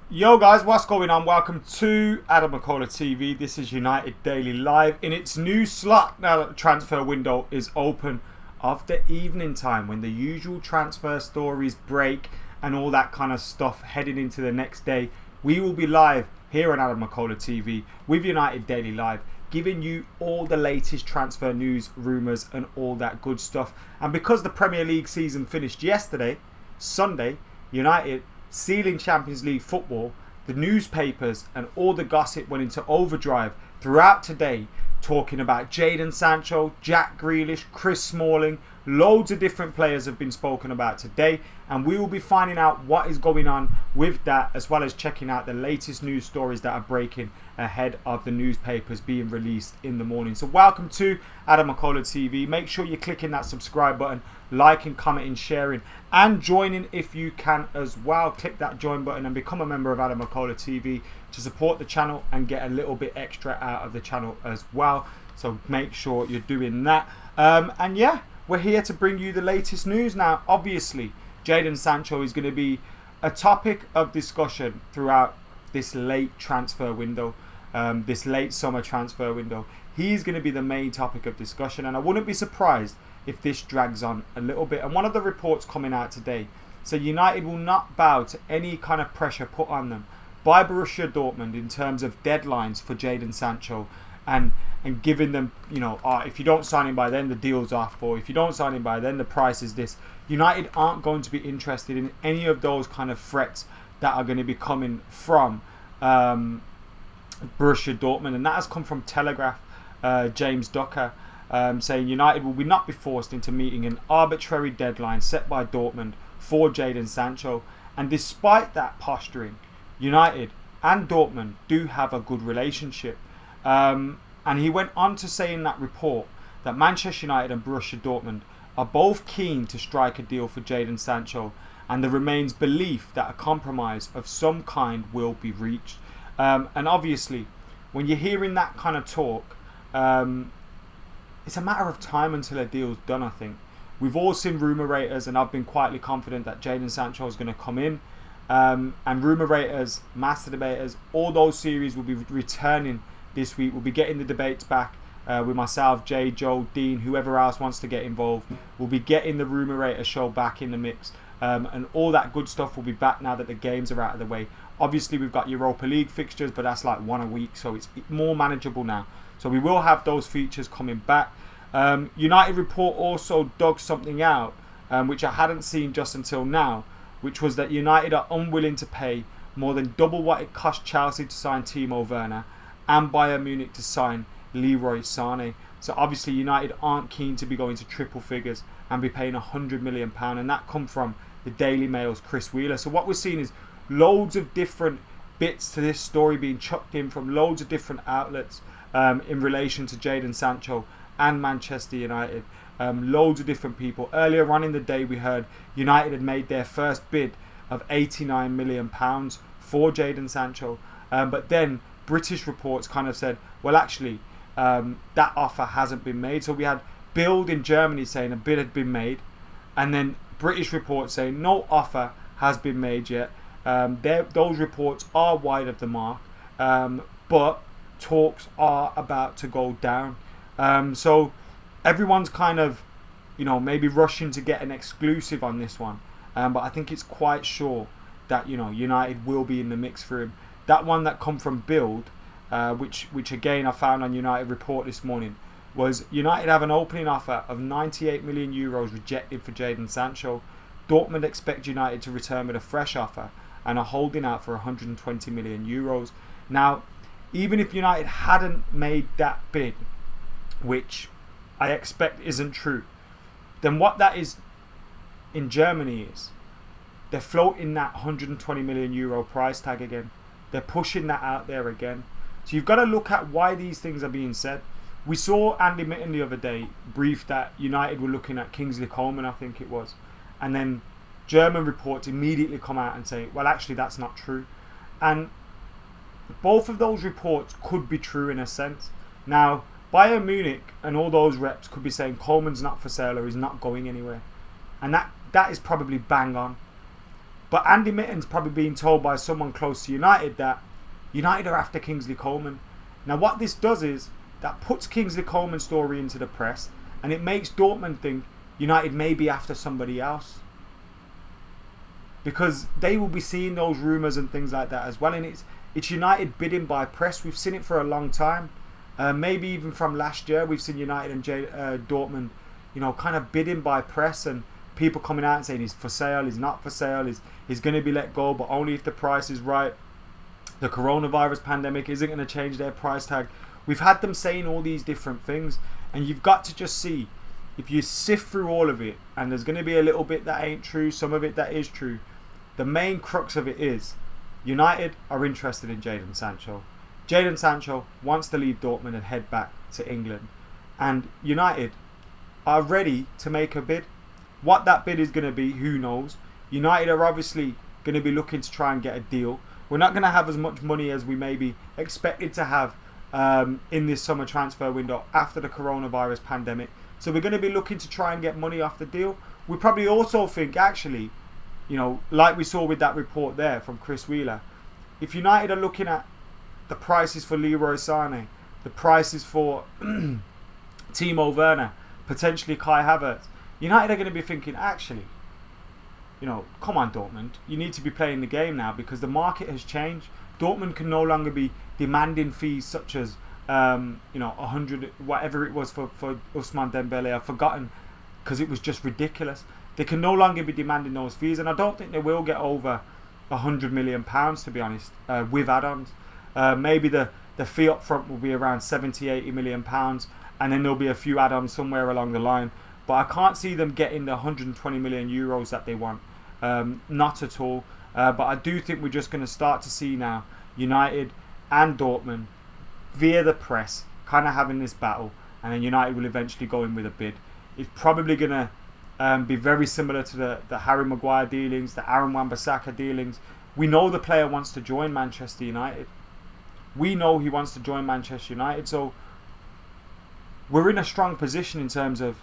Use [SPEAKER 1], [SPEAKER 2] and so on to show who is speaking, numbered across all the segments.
[SPEAKER 1] Yo guys, what's going on? Welcome to AdamMcKola TV. This is United Daily Live in its new slot now that the transfer window is open of the evening time when the usual transfer stories break and all that kind of stuff heading into the next day. We will be live here on AdamMcKola TV with United Daily Live, giving you all the latest transfer news, rumours and all that good stuff. And because the Premier League season finished yesterday, Sunday, United sealing Champions League football, the newspapers and all the gossip went into overdrive throughout today, talking about Jadon Sancho, Jack Grealish, Chris Smalling. Loads of different players have been spoken about today, and we will be finding out what is going on with that, as well as checking out the latest news stories that are breaking ahead of the newspapers being released in the morning. So welcome to AdamMcKola TV. Make sure you're clicking that subscribe button, liking, commenting, sharing and joining if you can as well. Click that join button and become a member of AdamMcKola TV to support the channel and get a little bit extra out of the channel as well. So make sure you're doing that. And yeah, we're here to bring you the latest news. Now, obviously, Jadon Sancho is going to be a topic of discussion throughout this late transfer window, this late summer transfer window. He's going to be the main topic of discussion, and I wouldn't be surprised if this drags on a little bit. And one of the reports coming out today, so United will not bow to any kind of pressure put on them by Borussia Dortmund in terms of deadlines for Jadon Sancho, and giving them, you know, if you don't sign him by then, the deal's off, or if you don't sign him by then, the price is this. United aren't going to be interested in any of those kind of threats that are going to be coming from Borussia Dortmund, and that has come from Telegraph, James Ducker, saying United will not be forced into meeting an arbitrary deadline set by Dortmund for Jadon Sancho. And despite that posturing, United and Dortmund do have a good relationship. And he went on to say in that report that Manchester United and Borussia Dortmund are both keen to strike a deal for Jadon Sancho, and there remains belief that a compromise of some kind will be reached. And obviously, when you're hearing that kind of talk, it's a matter of time until a deal's done, I think. We've all seen rumour raters, and I've been quietly confident that Jadon Sancho is going to come in. And rumour raters, master debaters, all those series will be returning this week. We'll be getting the debates back with myself, Jay, Joe, Dean, whoever else wants to get involved. We'll be getting the rumour rater show back in the mix. And all that good stuff will be back now that the games are out of the way. Obviously, we've got Europa League fixtures, but that's like one a week, so it's more manageable now. So we will have those features coming back. United report also dug something out, which I hadn't seen just until now, which was that United are unwilling to pay more than double what it cost Chelsea to sign Timo Werner and Bayern Munich to sign Leroy Sané. So obviously United aren't keen to be going to triple figures and be paying £100 million, and that come from the Daily Mail's Chris Wheeler. So what we're seeing is loads of different bits to this story being chucked in from loads of different outlets in relation to Jadon Sancho and Manchester United. Loads of different people. Earlier on in the day, we heard United had made their first bid of £89 million for Jadon Sancho, but then British reports kind of said, well, actually, that offer hasn't been made. So we had Bild in Germany saying a bid had been made, and then British reports saying no offer has been made yet. Those reports are wide of the mark, but talks are about to go down. So everyone's kind of, you know, maybe rushing to get an exclusive on this one, but I think it's quite sure that, you know, United will be in the mix for him. That one that come from Bild, which again I found on United Report this morning, was United have an opening offer of €98 million rejected for Jadon Sancho. Dortmund expect United to return with a fresh offer and are holding out for €120 million. Now, even if United hadn't made that bid, which I expect isn't true, then what that is in Germany is they're floating that €120 million price tag again. They're pushing that out there again. So you've got to look at why these things are being said. We saw Andy Mitten the other day brief that United were looking at Kingsley Coleman, I think it was. And then German reports immediately come out and say, well, actually, that's not true. And both of those reports could be true in a sense. Now, Bayern Munich and all those reps could be saying Coleman's not for sale or he's not going anywhere. And that is probably bang on. But Andy Mitten's probably being told by someone close to United that United are after Kingsley Coman. Now what this does is that puts Kingsley Coman's story into the press, and it makes Dortmund think United may be after somebody else, because they will be seeing those rumours and things like that as well. And it's United bidding by press. We've seen it for a long time. Maybe even from last year, we've seen United and Dortmund, kind of bidding by press, and people coming out and saying he's for sale, he's not for sale, he's going to be let go, but only if the price is right. The coronavirus pandemic isn't going to change their price tag. We've had them saying all these different things, and you've got to just see, if you sift through all of it, and there's going to be a little bit that ain't true, some of it that is true, the main crux of it is United are interested in Jadon Sancho. Jadon Sancho wants to leave Dortmund and head back to England, and United are ready to make a bid. What that bid is going to be, who knows. United are obviously going to be looking to try and get a deal. We're not going to have as much money as we maybe expected to have in this summer transfer window after the coronavirus pandemic. So we're going to be looking to try and get money off the deal. We probably also think, actually, like we saw with that report there from Chris Wheeler, if United are looking at the prices for Leroy Sané, the prices for Timo Werner, potentially Kai Havertz, United are going to be thinking, actually, come on, Dortmund, you need to be playing the game now, because the market has changed. Dortmund can no longer be demanding fees such as 100, whatever it was for Ousmane Dembele. I've forgotten, because it was just ridiculous. They can no longer be demanding those fees, and I don't think they will get over £100 million, to be honest, with add-ons. Maybe the fee up front will be around £70-80 million, and then there'll be a few add-ons somewhere along the line. But I can't see them getting the 120 million euros that they want. Not at all. But I do think we're just going to start to see now United and Dortmund via the press kind of having this battle, and then United will eventually go in with a bid. It's probably going to be very similar to the Harry Maguire dealings, the Aaron Wan-Bissaka dealings. We know the player wants to join Manchester United. We know he wants to join Manchester United. So we're in a strong position in terms of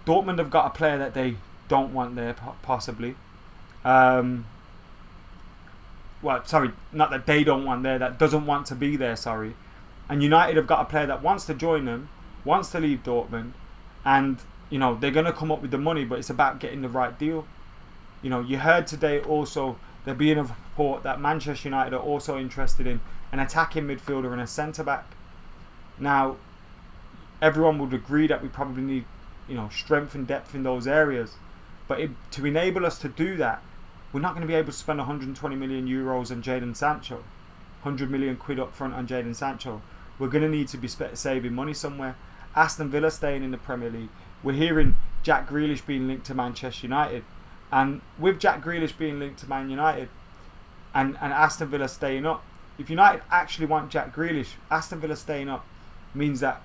[SPEAKER 1] Dortmund have got a player that they don't want there, possibly. Well, sorry, not that they don't want there, that doesn't want to be there, sorry. And United have got a player that wants to join them, wants to leave Dortmund, and, they're going to come up with the money, but it's about getting the right deal. You heard today also there being a report that Manchester United are also interested in an attacking midfielder and a centre-back. Now, everyone would agree that we probably need strength and depth in those areas, but to enable us to do that, we're not going to be able to spend 120 million euros on Jadon Sancho, 100 million quid up front on Jadon Sancho. We're going to need to be saving money somewhere. Aston Villa staying in the Premier League. We're hearing Jack Grealish being linked to Manchester United, and with Jack Grealish being linked to Man United and Aston Villa staying up, if United actually want Jack Grealish, Aston Villa staying up means that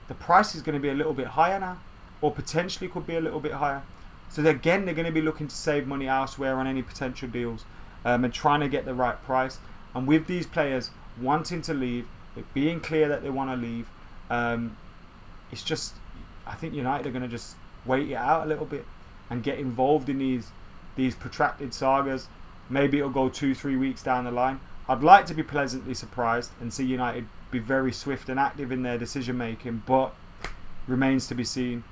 [SPEAKER 1] the price is going to be a little bit higher now, or potentially could be a little bit higher. So again, they're going to be looking to save money elsewhere on any potential deals, and trying to get the right price. And with these players wanting to leave, it being clear that they want to leave, it's just, I think United are going to just wait it out a little bit and get involved in these protracted sagas. Maybe it'll go 2-3 weeks down the line. I'd like to be pleasantly surprised and see United be very swift and active in their decision making, but remains to be seen.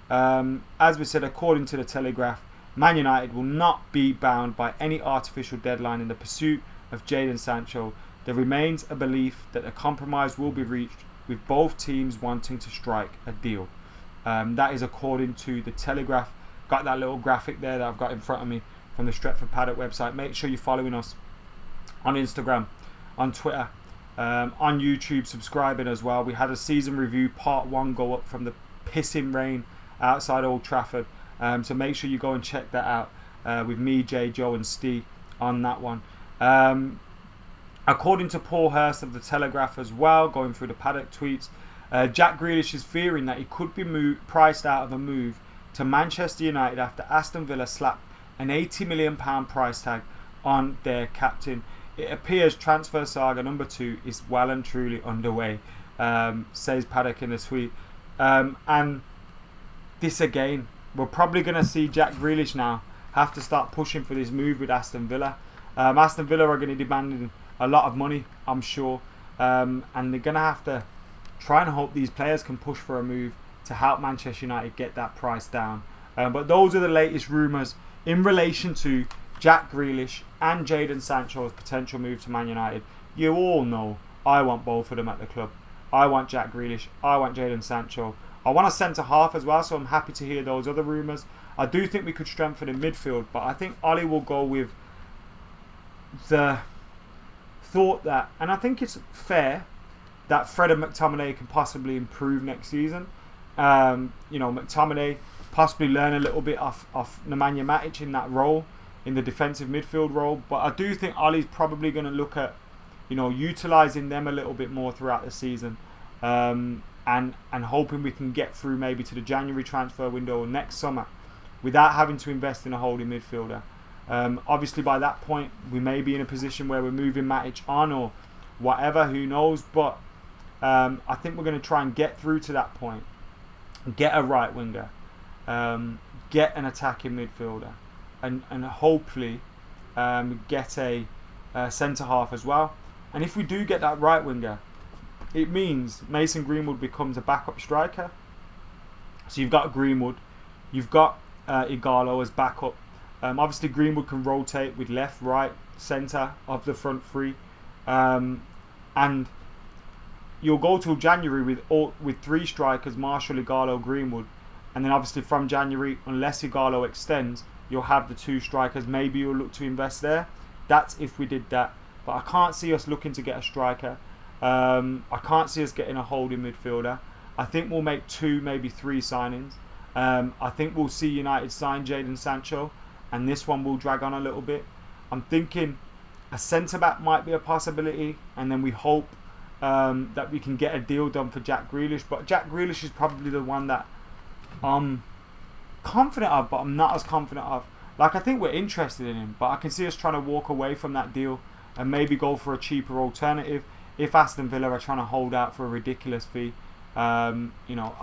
[SPEAKER 1] As we said, according to the Telegraph, Man United will not be bound by any artificial deadline in the pursuit of Jadon Sancho. There remains a belief that a compromise will be reached, with both teams wanting to strike a deal. That is according to the Telegraph. Got that little graphic there that I've got in front of me from the Stretford Paddock website. Make sure you're following us on Instagram, on Twitter, on YouTube, subscribing as well. We had a season review part 1 go up from the pissing rain outside Old Trafford, so make sure you go and check that out with me, Jay, Joe and Steve on that one. According to Paul Hurst of the Telegraph as well, going through the Paddock tweets, Jack Grealish is fearing that he could be priced out of a move to Manchester United after Aston Villa slapped an £80 million price tag on their captain. It appears transfer saga number 2 is well and truly underway, says Paddock in a tweet. And this again, we're probably going to see Jack Grealish now have to start pushing for this move with Aston Villa. Aston Villa are going to demand a lot of money, I'm sure, and they're going to have to try and hope these players can push for a move to help Manchester United get that price down. But those are the latest rumours in relation to Jack Grealish and Jadon Sancho's potential move to Man United. You all know I want both of them at the club. I want Jack Grealish. I want Jadon Sancho. I want a centre-half as well, so I'm happy to hear those other rumours. I do think we could strengthen in midfield, but I think Ollie will go with the thought that, and I think it's fair, that Fred and McTominay can possibly improve next season. McTominay possibly learn a little bit off Nemanja Matic in that role, in the defensive midfield role. But I do think Ollie's probably going to look at, utilising them a little bit more throughout the season, and hoping we can get through maybe to the January transfer window next summer without having to invest in a holding midfielder. Obviously, by that point, we may be in a position where we're moving Matic on or whatever, who knows. But I think we're going to try and get through to that point, get a right winger, get an attacking midfielder, and hopefully get a centre-half as well. And if we do get that right winger, it means Mason Greenwood becomes a backup striker. So you've got Greenwood, you've got Ighalo as backup. Obviously Greenwood can rotate with left, right, centre of the front three, and you'll go till January with three strikers: Martial, Ighalo, Greenwood, and then obviously from January, unless Ighalo extends, you'll have the two strikers. Maybe you'll look to invest there. That's if we did that, but I can't see us looking to get a striker. I can't see us getting a holding midfielder. I think we'll make 2, maybe 3 signings. I think we'll see United sign Jadon Sancho, and this one will drag on a little bit. I'm thinking a centre-back might be a possibility, and then we hope that we can get a deal done for Jack Grealish. But Jack Grealish is probably the one that I'm confident of, but I'm not as confident of. Like, I think we're interested in him, but I can see us trying to walk away from that deal and maybe go for a cheaper alternative if Aston Villa are trying to hold out for a ridiculous fee. I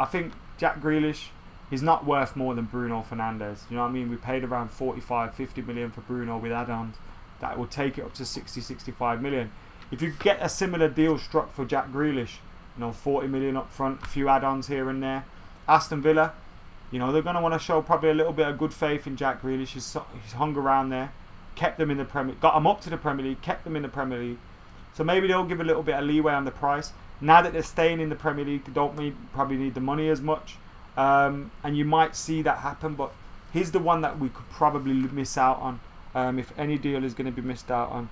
[SPEAKER 1] think Jack Grealish is not worth more than Bruno Fernandes. You know what I mean? We paid around 45-50 million for Bruno with add-ons. That will take it up to 60-65 million. If you get a similar deal struck for Jack Grealish, 40 million up front, a few add-ons here and there, Aston Villa, they're going to want to show probably a little bit of good faith in Jack Grealish. He's hung around there, kept them in the Premier League, got them up to the Premier League, kept them in the Premier League. So maybe they'll give a little bit of leeway on the price. Now that they're staying in the Premier League, they don't probably need the money as much. And you might see that happen, but he's the one that we could probably miss out on, if any deal is going to be missed out on.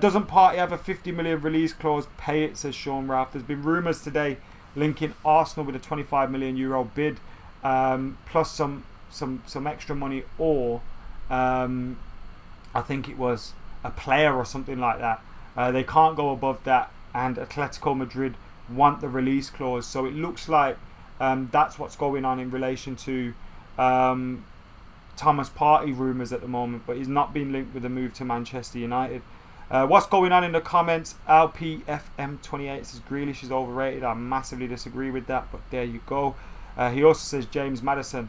[SPEAKER 1] Doesn't Partey have a 50 million release clause? Pay it, says Sean Ralph. There's been rumours today linking Arsenal with a 25 million euro bid, plus some extra money, or I think it was a player or something like that. They can't go above that, and Atletico Madrid want the release clause. So it looks like that's what's going on in relation to Thomas Partey rumours at the moment, but he's not been linked with a move to Manchester United. What's going on in the comments? LPFM28 says Grealish is overrated. I massively disagree with that, but there you go. He also says James Maddison.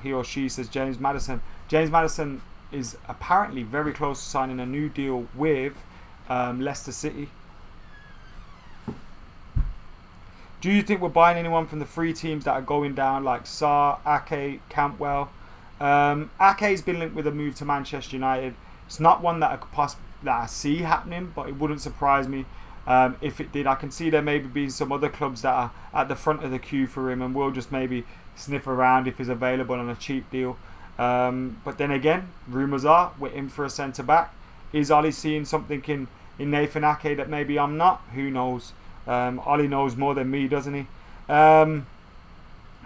[SPEAKER 1] He or she says James Maddison. James Maddison is apparently very close to signing a new deal with Leicester City. Do you think we're buying anyone from the 3 teams that are going down, like Sarr, Ake, Campbell? Ake's been linked with a move to Manchester United. It's not one that I see happening, but it wouldn't surprise me if it did. I can see there maybe being some other clubs that are at the front of the queue for him, and we'll just maybe sniff around if he's available on a cheap deal. But then again, rumours are we're in for a centre-back. Is Ollie seeing something in Nathan Ake that maybe I'm not? Who knows? Ollie knows more than me, doesn't he? Van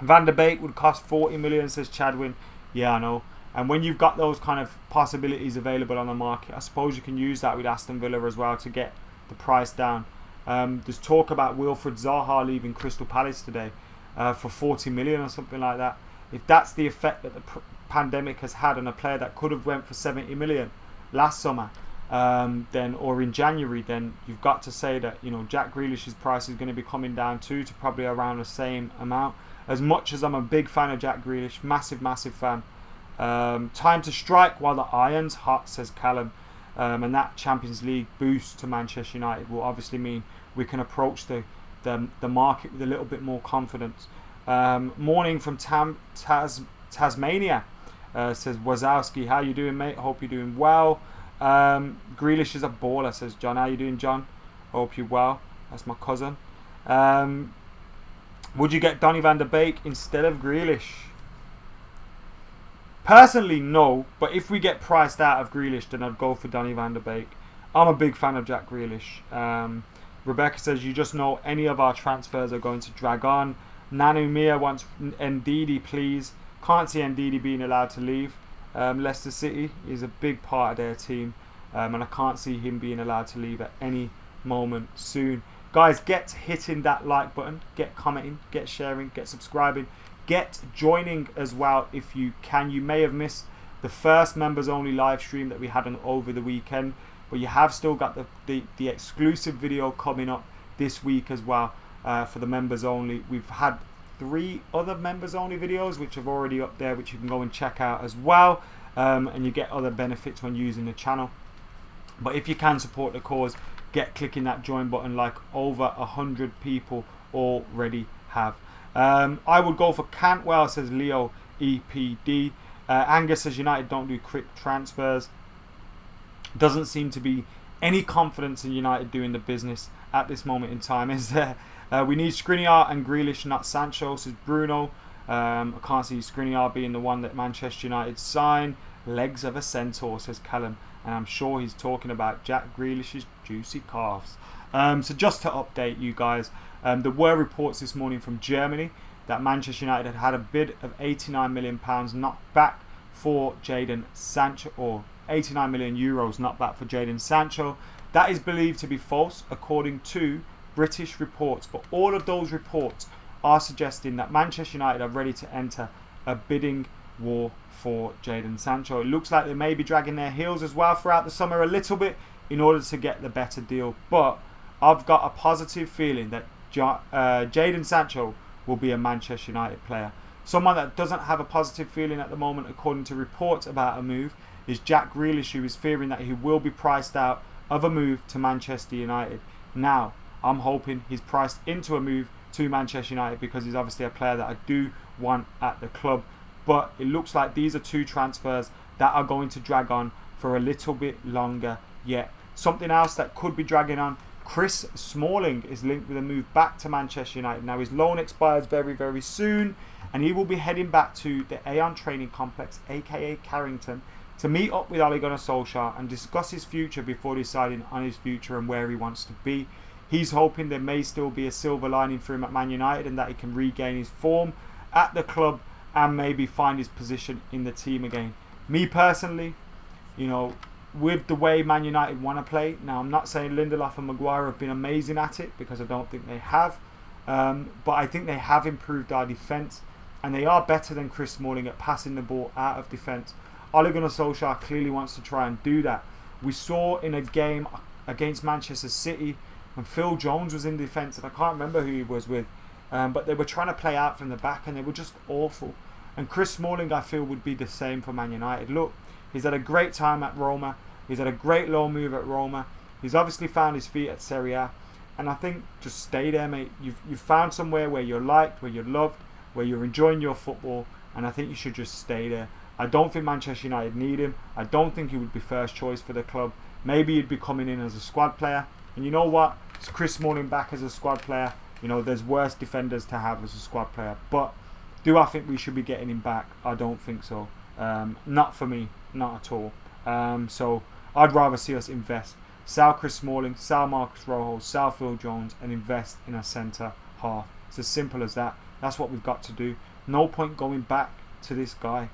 [SPEAKER 1] der Beek would cost 40 million, says Chadwin. Yeah, I know. And when you've got those kind of possibilities available on the market, I suppose you can use that with Aston Villa as well to get the price down. There's talk about Wilfried Zaha leaving Crystal Palace today for 40 million or something like that. If that's the effect that the pandemic has had on a player that could have went for 70 million last summer, or in January, then you've got to say that Jack Grealish's price is going to be coming down too, to probably around the same amount. As much as I'm a big fan of Jack Grealish, massive fan, Time to strike while the iron's hot, says Callum. And that Champions League boost to Manchester United will obviously mean we can approach the market with a little bit more confidence. Morning from Tasmania, says Wazowski. How you doing, mate? Hope you're doing well. Grealish is a baller, says John. How you doing, John? Hope you're well. That's my cousin. Would you get Donny van der Beek instead of Grealish? Personally, no. But if we get priced out of Grealish, then I'd go for Donny van der Beek. I'm a big fan of Jack Grealish. Rebecca says, you just know any of our transfers are going to drag on. Nanu Mia wants Ndidi, please. Can't see Ndidi being allowed to leave. Leicester City is a big part of their team. And I can't see him being allowed to leave at any moment soon. Guys, get hitting that like button. Get commenting. Get sharing. Get subscribing. Get joining as well if you can. You may have missed the first members only live stream that we had on over the weekend. But you have still got the exclusive video coming up this week as well for the members only. We've had 3 other members only videos which are already up there, which you can go and check out as well. And you get other benefits when using the channel. But if you can support the cause, get clicking that join button like over 100 people already have. I would go for Cantwell, says Leo EPD. Angus says United don't do quick transfers. Doesn't seem to be any confidence in United doing the business at this moment in time, is there? We need Skriniar and Grealish, not Sancho, says Bruno. I can't see Skriniar being the one that Manchester United sign. Legs of a centaur, says Callum. And I'm sure he's talking about Jack Grealish's juicy calves. So just to update you guys, there were reports this morning from Germany that Manchester United had a bid of £89 million knocked back for Jadon Sancho, or 89 million euros not back for Jadon Sancho. That is believed to be false according to British reports, but all of those reports are suggesting that Manchester United are ready to enter a bidding war for Jadon Sancho. It looks like they may be dragging their heels as well throughout the summer a little bit in order to get the better deal, but I've got a positive feeling that Jadon Sancho will be a Manchester United player. Someone that doesn't have a positive feeling at the moment, according to reports about a move, is Jack Grealish, who is fearing that he will be priced out of a move to Manchester United. Now, I'm hoping he's priced into a move to Manchester United because he's obviously a player that I do want at the club. But it looks like these are 2 transfers that are going to drag on for a little bit longer yet. Something else that could be dragging on, Chris Smalling is linked with a move back to Manchester United. Now his loan expires very, very soon, and he will be heading back to the Aon Training Complex, aka Carrington, to meet up with Ole Gunnar Solskjaer and discuss his future before deciding on his future and where he wants to be. He's hoping there may still be a silver lining for him at Man United and that he can regain his form at the club and maybe find his position in the team again. Me personally, you know, with the way Man United want to play, now I'm not saying Lindelof and Maguire have been amazing at it because I don't think they have, but I think they have improved our defence and they are better than Chris Smalling at passing the ball out of defence. Ole Gunnar Solskjaer clearly wants to try and do that. We saw in a game against Manchester City when Phil Jones was in defence, and I can't remember who he was with, but they were trying to play out from the back and they were just awful. And Chris Smalling, I feel, would be the same for Man United. Look, he's had a great time at Roma. He's had a great loan move at Roma. He's obviously found his feet at Serie A. And I think just stay there, mate. You've found somewhere where you're liked, where you're loved, where you're enjoying your football. And I think you should just stay there. I don't think Manchester United need him. I don't think he would be first choice for the club. Maybe he'd be coming in as a squad player. And you know what? It's Chris Smalling back as a squad player. You know, there's worse defenders to have as a squad player. But do I think we should be getting him back? I don't think so. Not for me. Not at all. So I'd rather see us invest. Sell Chris Smalling, sell Marcus Rojo, sell Phil Jones and invest in a centre half. It's as simple as that. That's what we've got to do. No point going back to this guy.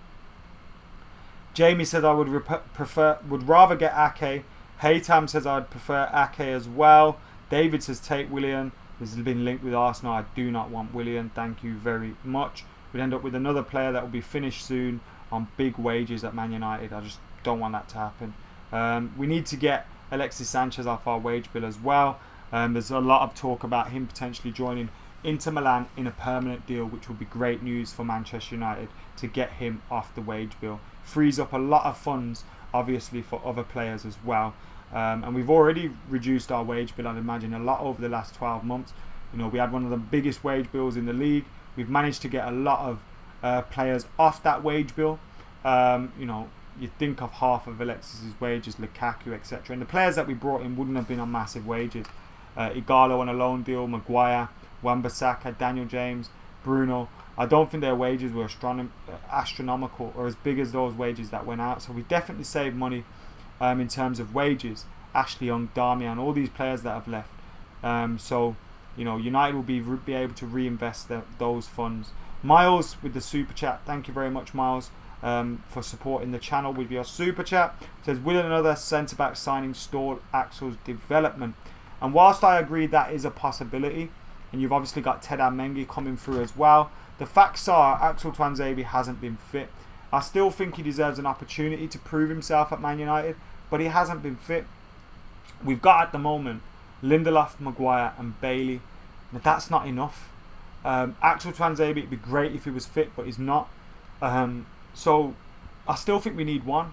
[SPEAKER 1] Jamie says I would rather get Ake. Haytam says I'd prefer Ake as well. David says take Willian. This has been linked with Arsenal. I do not want Willian. Thank you very much. We'd end up with another player that will be finished soon on big wages at Man United. I just don't want that to happen. We need to get Alexis Sanchez off our wage bill as well. There's a lot of talk about him potentially joining Inter Milan in a permanent deal, which will be great news for Manchester United to get him off the wage bill. Frees up a lot of funds, obviously, for other players as well. And we've already reduced our wage bill, I'd imagine, a lot over the last 12 months. You know, we had one of the biggest wage bills in the league. We've managed to get a lot of players off that wage bill. You know, you think of half of Alexis's wages, Lukaku, etc. And the players that we brought in wouldn't have been on massive wages. Igalo on a loan deal, Maguire, Wan-Bissaka, Daniel James, Bruno. I don't think their wages were astronomical or as big as those wages that went out. So we definitely saved money in terms of wages. Ashley Young, Darmian, all these players that have left. So, you know, United will be able to reinvest those funds. Miles with the super chat. Thank you very much, Miles, for supporting the channel with your super chat. Says, will another centre-back signing stall Axel's development? And whilst I agree that is a possibility, and you've obviously got Teddy Mengi coming through as well, the facts are Axel Tuanzebe hasn't been fit. I still think he deserves an opportunity to prove himself at Man United, but he hasn't been fit. We've got at the moment Lindelof, Maguire and Bailey. But that's not enough. Axel Tuanzebe, it'd be great if he was fit, but he's not. So I still think we need one.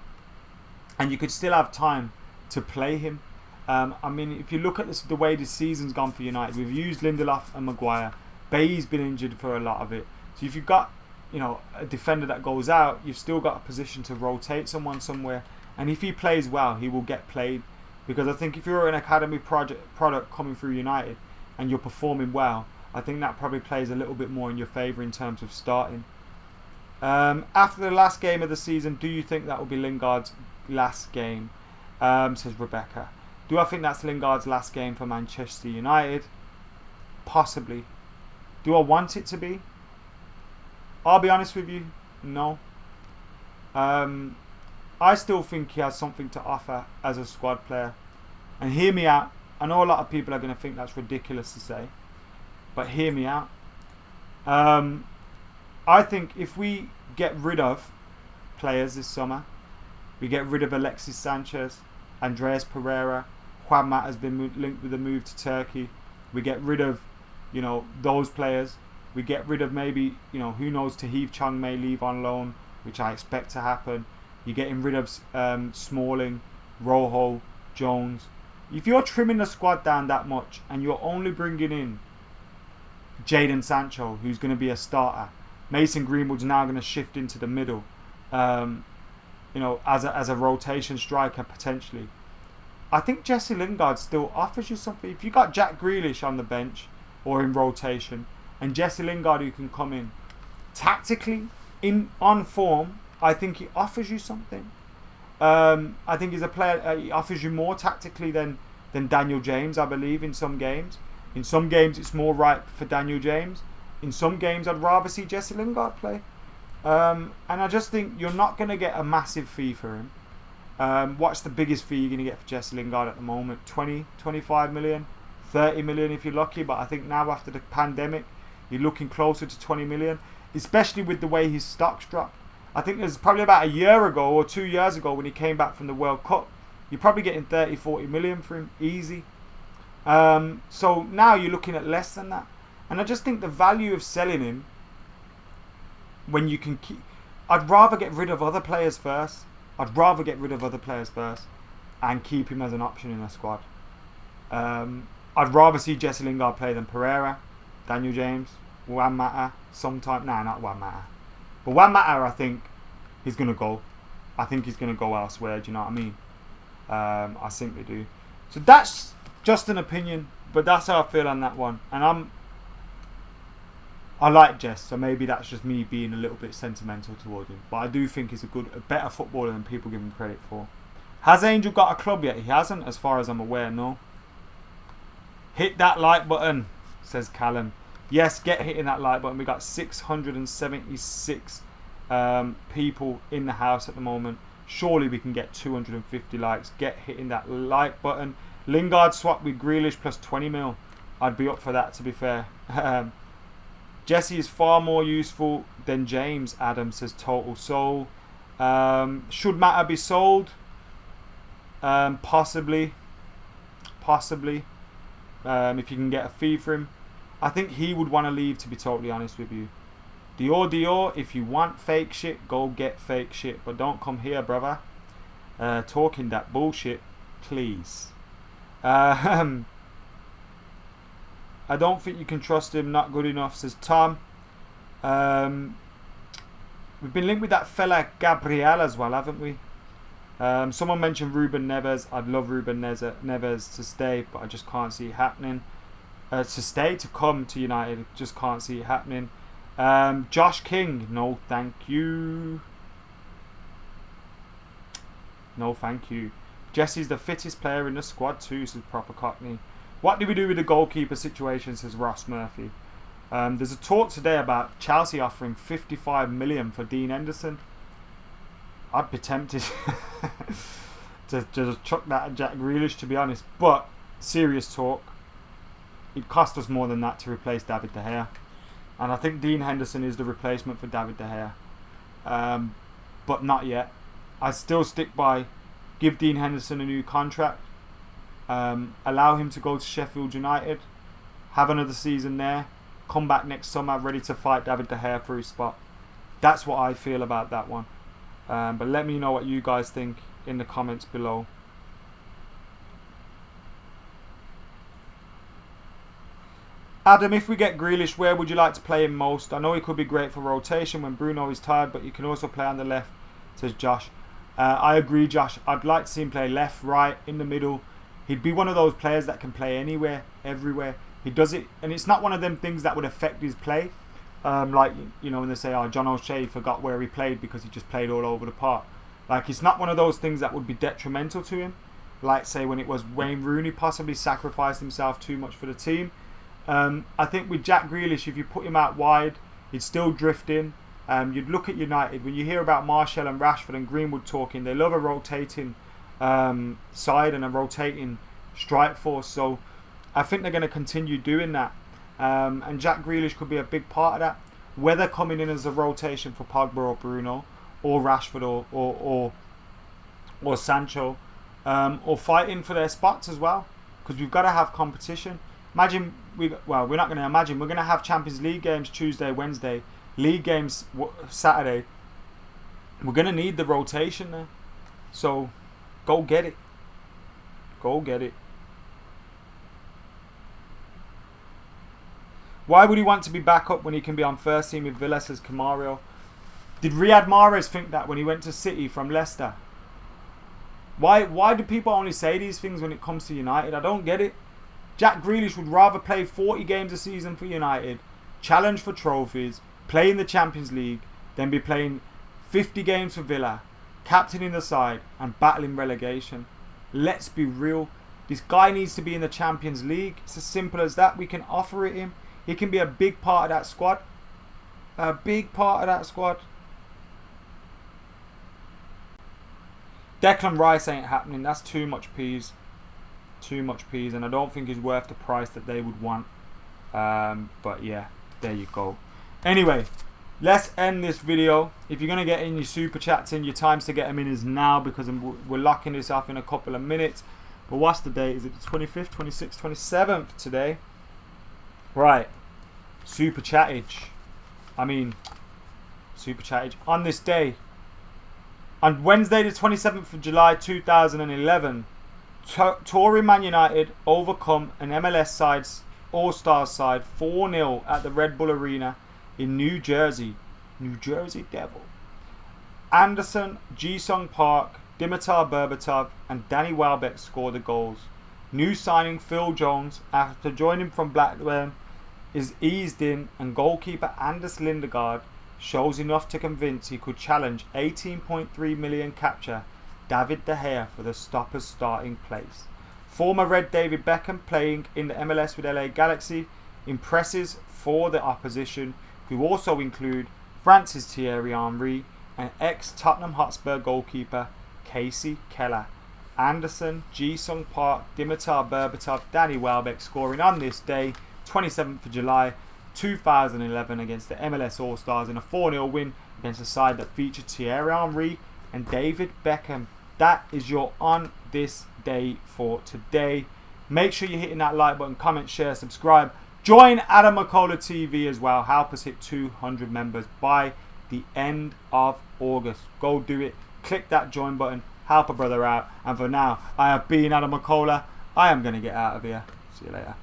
[SPEAKER 1] And you could still have time to play him. I mean, if you look at the way this season's gone for United, we've used Lindelof and Maguire. Bailey's been injured for a lot of it. So if you've got, you know, a defender that goes out, you've still got a position to rotate someone somewhere. And if he plays well, he will get played. Because I think if you're an academy product coming through United and you're performing well, I think that probably plays a little bit more in your favour in terms of starting. After the last game of the season, do you think that will be Lingard's last game? Says Rebecca. Do I think that's Lingard's last game for Manchester United? Possibly. Do I want it to be? I'll be honest with you, no. I still think he has something to offer as a squad player. And hear me out. I know a lot of people are going to think that's ridiculous to say, but hear me out. I think if we get rid of players this summer, we get rid of Alexis Sanchez, Andreas Pereira, Juan Mata has been linked with a move to Turkey. We get rid of, you know, those players. We get rid of maybe, you know, who knows, Tahith Chong may leave on loan, which I expect to happen. You're getting rid of Smalling, Rojo, Jones. If you're trimming the squad down that much and you're only bringing in Jadon Sancho, who's going to be a starter, Mason Greenwood's now going to shift into the middle, you know, as a rotation striker potentially. I think Jesse Lingard still offers you something. If you got Jack Grealish on the bench or in rotation, and Jesse Lingard who can come in tactically, on form, I think he offers you something. I think he's a player. He offers you more tactically than Daniel James, I believe, in some games. In some games, it's more ripe for Daniel James. In some games, I'd rather see Jesse Lingard play. And I just think you're not going to get a massive fee for him. What's the biggest fee you're going to get for Jesse Lingard at the moment? 20, 25 million, 30 million if you're lucky. But I think now after the pandemic, you're looking closer to 20 million, especially with the way his stocks dropped. I think there's probably about a year ago or 2 years ago when he came back from the World Cup, you're probably getting 30, 40 million for him, easy. So now you're looking at less than that. And I just think the value of selling him, when you can keep... I'd rather get rid of other players first. And keep him as an option in the squad. I'd rather see Jesse Lingard play than Pereira, Daniel James, Juan Mata, sometime. Nah, not Juan Mata. But Juan Mata, I think he's going to go. I think he's going to go elsewhere, do you know what I mean? I simply do. So that's just an opinion, but that's how I feel on that one. And I like Jess, so maybe that's just me being a little bit sentimental toward him. But I do think he's a better footballer than people give him credit for. Has Angel got a club yet? He hasn't, as far as I'm aware, no. Hit that like button, says Callum. Yes, get hitting that like button. We got 676 people in the house at the moment. Surely we can get 250 likes. Get hitting that like button. Lingard swap with Grealish plus 20 mil. I'd be up for that, to be fair. Jesse is far more useful than James, Adam says Total Soul. Should Mata be sold? Possibly. If you can get a fee for him. I think he would want to leave, to be totally honest with you. Dior, if you want fake shit, go get fake shit. But don't come here, brother, talking that bullshit, please. I don't think you can trust him. Not good enough, says Tom. We've been linked with that fella Gabriel as well, haven't we? Someone mentioned Ruben Neves. I'd love Ruben Neves to stay, but I just can't see it happening. To come to United, just can't see it happening. Josh King, no thank you. No thank you. Jesse's the fittest player in the squad too, says Proper Cockney. What do we do with the goalkeeper situation, says Ross Murphy. There's a talk today about Chelsea offering 55 million for Dean Henderson. I'd be tempted to just chuck that at Jack Grealish, to be honest. But serious talk, it cost us more than that to replace David De Gea. And I think Dean Henderson is the replacement for David De Gea. But not yet. I still stick by give Dean Henderson a new contract. Allow him to go to Sheffield United. Have another season there. Come back next summer ready to fight David De Gea for his spot. That's what I feel about that one. But let me know what you guys think in the comments below. Adam, if we get Grealish, where would you like to play him most? I know he could be great for rotation when Bruno is tired, but you can also play on the left, says Josh. I agree, Josh. I'd like to see him play left, right, in the middle. He'd be one of those players that can play anywhere, everywhere. He does it, and it's not one of them things that would affect his play. Like, you know, when they say, oh, John O'Shea forgot where he played because he just played all over the park. Like, it's not one of those things that would be detrimental to him. Like, say, when it was Wayne Rooney possibly sacrificed himself too much for the team. I think with Jack Grealish, if you put him out wide, he'd still drift in. You'd look at United. When you hear about Martial and Rashford and Greenwood talking, they love a rotating side and a rotating strike force. So I think they're going to continue doing that. And Jack Grealish could be a big part of that. Whether coming in as a rotation for Pogba or Bruno, or Rashford or Sancho, or fighting for their spots as well. Because we've got to have competition. Imagine, we're not going to imagine, we're going to have Champions League games Tuesday, Wednesday, league games Saturday. We're going to need the rotation there. So, go get it. Go get it. Why would he want to be back up when he can be on first team with Villa, says Camario? Did Riyad Mahrez think that when he went to City from Leicester? Why do people only say these things when it comes to United? I don't get it. Jack Grealish would rather play 40 games a season for United, challenge for trophies, play in the Champions League, than be playing 50 games for Villa, captaining the side and battling relegation. Let's be real. This guy needs to be in the Champions League. It's as simple as that. We can offer it him. He can be a big part of that squad. A big part of that squad. Declan Rice ain't happening. That's too much peas. Too much peas, and I don't think he's worth the price that they would want. But yeah, there you go. Anyway, let's end this video. If you're going to get in your super chats in, your times to get them in is now, because we're locking this off in a couple of minutes. But what's the date? Is it the 25th, 26th, 27th today? Right. Super chattage. Super chattage. On this day, on Wednesday the 27th of July 2011, Tory Man United overcome an MLS side's All-Stars side 4-0 at the Red Bull Arena in New Jersey. New Jersey Devil. Anderson, Ji-Sung Park, Dimitar Berbatov and Danny Welbeck scored the goals. New signing Phil Jones, after joining from Blackburn, is eased in, and goalkeeper Anders Lingard shows enough to convince he could challenge 18.3 million capture David De Gea for the stopper's starting place. Former Red David Beckham, playing in the MLS with LA Galaxy, impresses for the opposition, who also include France's Thierry Henry and ex-Tottenham Hotspur goalkeeper Casey Keller. Anderson, Ji-Sung Park, Dimitar Berbatov, Danny Welbeck scoring on this day, 27th of July 2011, against the MLS All-Stars in a 4-0 win against a side that featured Thierry Henry and David Beckham. That is your on this day for today. Make sure you're hitting that like button, comment, share, subscribe. Join AdamMcKola TV as well. Help us hit 200 members by the end of August. Go do it. Click that join button. Help a brother out. And for now, I have been AdamMcKola. I am going to get out of here. See you later.